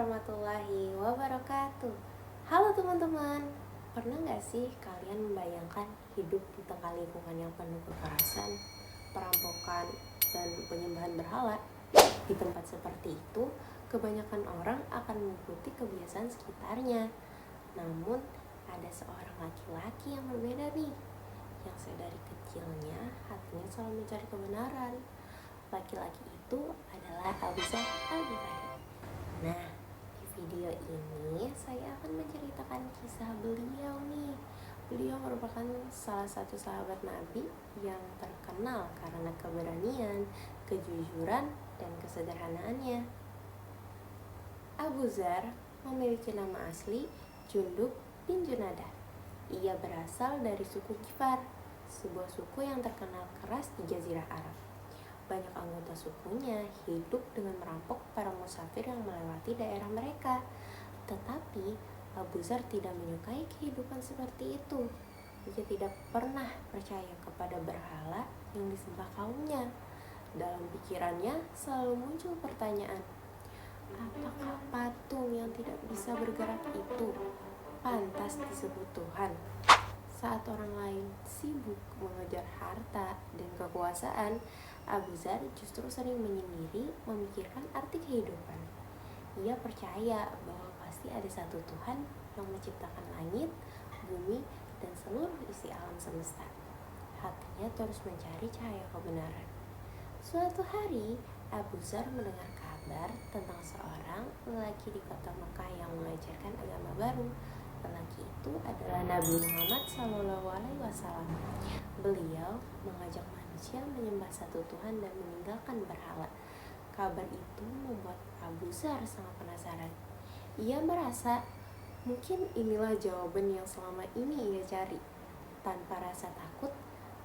warahmatullahi wabarakatuh. Halo teman-teman, pernah gak sih kalian membayangkan hidup di tengah lingkungan yang penuh kekerasan, perampokan, dan penyembahan berhala? Di tempat seperti itu, kebanyakan orang akan mengikuti kebiasaan sekitarnya. Namun, ada seorang laki-laki yang berbeda nih, yang sedari kecilnya hatinya selalu mencari kebenaran. Laki-laki itu adalah Abu Zar al-Ghifari. Nah, di video ini saya akan menceritakan kisah beliau nih. Beliau merupakan salah satu sahabat Nabi yang terkenal karena keberanian, kejujuran, dan kesederhanaannya. Abu Zar memiliki nama asli Jundub bin Junadah. Ia berasal dari suku Ghifar, sebuah suku yang terkenal keras di Jazirah Arab. Banyak anggota sukunya hidup dengan merampok para musafir yang melewati daerah mereka. Tetapi Abu Zar tidak menyukai kehidupan seperti itu. Ia tidak pernah percaya kepada berhala yang disembah kaumnya. Dalam pikirannya selalu muncul pertanyaan, apakah patung yang tidak bisa bergerak itu pantas disebut Tuhan? Saat orang lain sibuk mengejar harta dan kekuasaan, Abu Zar justru sering menyendiri memikirkan arti kehidupan. Ia percaya bahwa pasti ada satu Tuhan yang menciptakan langit, bumi, dan seluruh isi alam semesta. Hatinya terus mencari cahaya kebenaran. Suatu hari, Abu Zar mendengar kabar tentang seorang lelaki di kota Mekah yang mengajarkan agama baru. Lelaki itu adalah Nabi Muhammad SAW. Beliau mengajak manusia menyembah satu Tuhan dan meninggalkan berhala. Kabar itu membuat Abu Zar sangat penasaran. Ia merasa mungkin inilah jawaban yang selama ini ia cari. Tanpa rasa takut,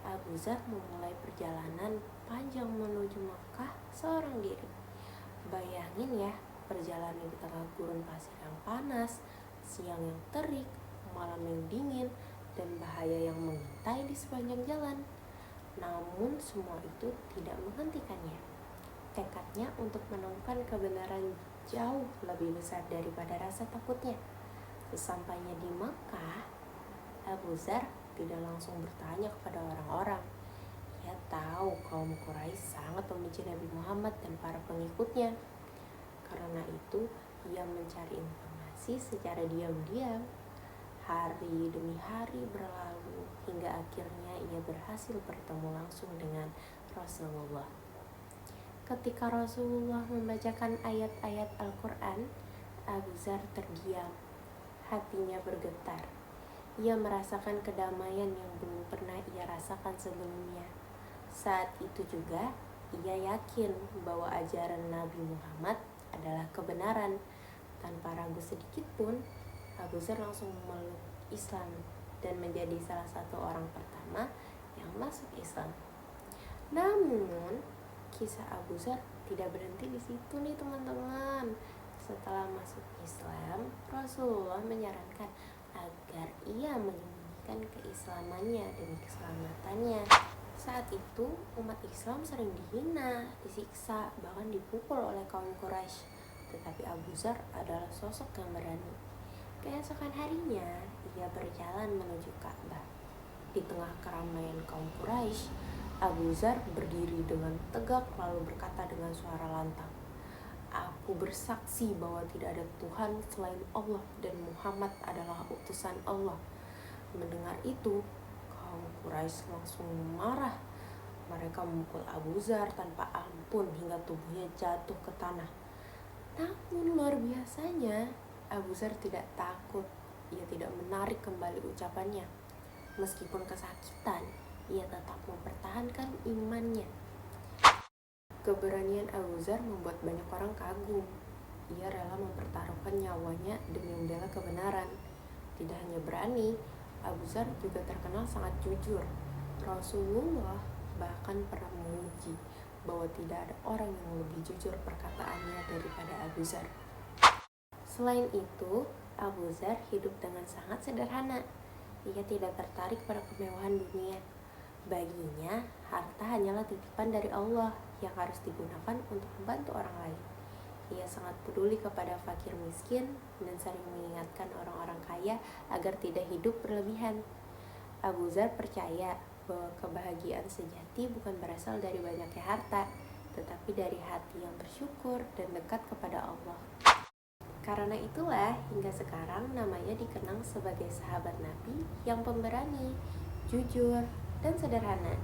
Abu Zar memulai perjalanan panjang menuju Mekah seorang diri. Bayangin ya, perjalanan di tengah gurun pasir yang panas, siang yang terik, malam yang dingin, dan bahaya yang mengintai di sepanjang jalan. Namun semua itu tidak menghentikannya. Tekadnya untuk menemukan kebenaran jauh lebih besar daripada rasa takutnya. Sesampainya di Makkah, Abu Zar tidak langsung bertanya kepada orang-orang. Ia tahu kaum Quraisy sangat membenci Nabi Muhammad dan para pengikutnya. Karena itu, ia mencari informasi secara diam-diam. Hari demi hari berlalu hingga akhirnya ia berhasil bertemu langsung dengan Rasulullah. Ketika Rasulullah membacakan ayat-ayat Al-Quran, Abu Zar terdiam. Hatinya bergetar. Ia merasakan kedamaian yang belum pernah ia rasakan sebelumnya. Saat itu juga, ia yakin bahwa ajaran Nabi Muhammad adalah kebenaran. Tanpa ragu sedikit pun, Abu Zar langsung memeluk Islam dan menjadi salah satu orang pertama yang masuk Islam. Namun, kisah Abu Zar tidak berhenti di situ nih teman-teman. Setelah masuk Islam, Rasulullah menyarankan agar ia menyembunyikan keislamannya demi keselamatannya. Saat itu, umat Islam sering dihina, disiksa, bahkan dipukul oleh kaum Quraisy. Tetapi Abu Zar adalah sosok yang berani. Keesokan harinya, ia berjalan menuju Ka'bah. Di tengah keramaian kaum Quraisy, Abu Zar berdiri dengan tegak lalu berkata dengan suara lantang, "Aku bersaksi bahwa tidak ada Tuhan selain Allah dan Muhammad adalah utusan Allah." Mendengar itu, kaum Quraisy langsung marah. Mereka memukul Abu Zar tanpa ampun hingga tubuhnya jatuh ke tanah. Namun luar biasanya, Abu Zar tidak takut. Ia tidak menarik kembali ucapannya. Meskipun kesakitan, ia tetap mempertahankan imannya. Keberanian Abu Zar membuat banyak orang kagum. Ia rela mempertaruhkan nyawanya demi membela kebenaran. Tidak hanya berani, Abu Zar juga terkenal sangat jujur. Rasulullah bahkan pernah memuji bahwa tidak ada orang yang lebih jujur perkataannya daripada Abu Zar. Selain itu, Abu Zar hidup dengan sangat sederhana. Ia tidak tertarik pada kemewahan dunia. Baginya, harta hanyalah titipan dari Allah yang harus digunakan untuk membantu orang lain. Ia sangat peduli kepada fakir miskin dan sering mengingatkan orang-orang kaya agar tidak hidup berlebihan. Abu Dzar percaya bahwa kebahagiaan sejati bukan berasal dari banyaknya harta, tetapi dari hati yang bersyukur dan dekat kepada Allah. Karena itulah hingga sekarang namanya dikenang sebagai sahabat Nabi yang pemberani, jujur, dan sederhana.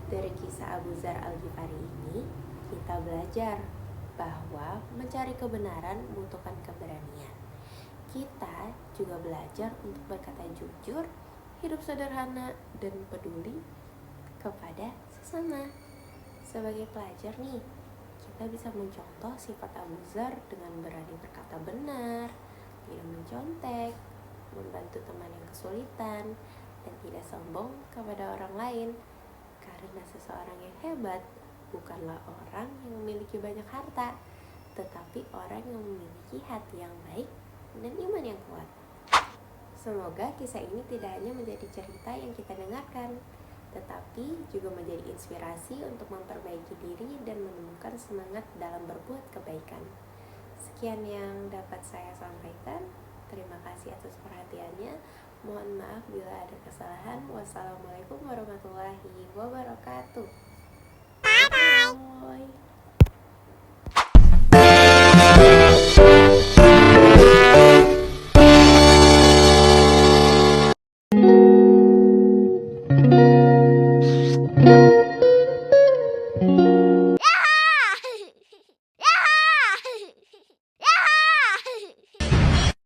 Dari kisah Abu Dzar Al-Ghifari ini, kita belajar bahwa mencari kebenaran membutuhkan keberanian. Kita juga belajar untuk berkata jujur, hidup sederhana, dan peduli kepada sesama. Sebagai pelajar nih, kita bisa mencontoh sifat Abu Dzar dengan berani berkata benar, tidak mencontek, membantu teman yang kesulitan, dan tidak sombong kepada orang lain. Karena seseorang yang hebat bukanlah orang yang memiliki banyak harta, tetapi orang yang memiliki hati yang baik dan iman yang kuat. Semoga kisah ini tidak hanya menjadi cerita yang kita dengarkan, tetapi juga menjadi inspirasi untuk memperbaiki diri dan menemukan semangat dalam berbuat kebaikan. Sekian yang dapat saya sampaikan. Terima kasih atas perhatiannya. Mohon maaf bila ada kesalahan. Wassalamualaikum warahmatullahi wabarakatuh. Bye.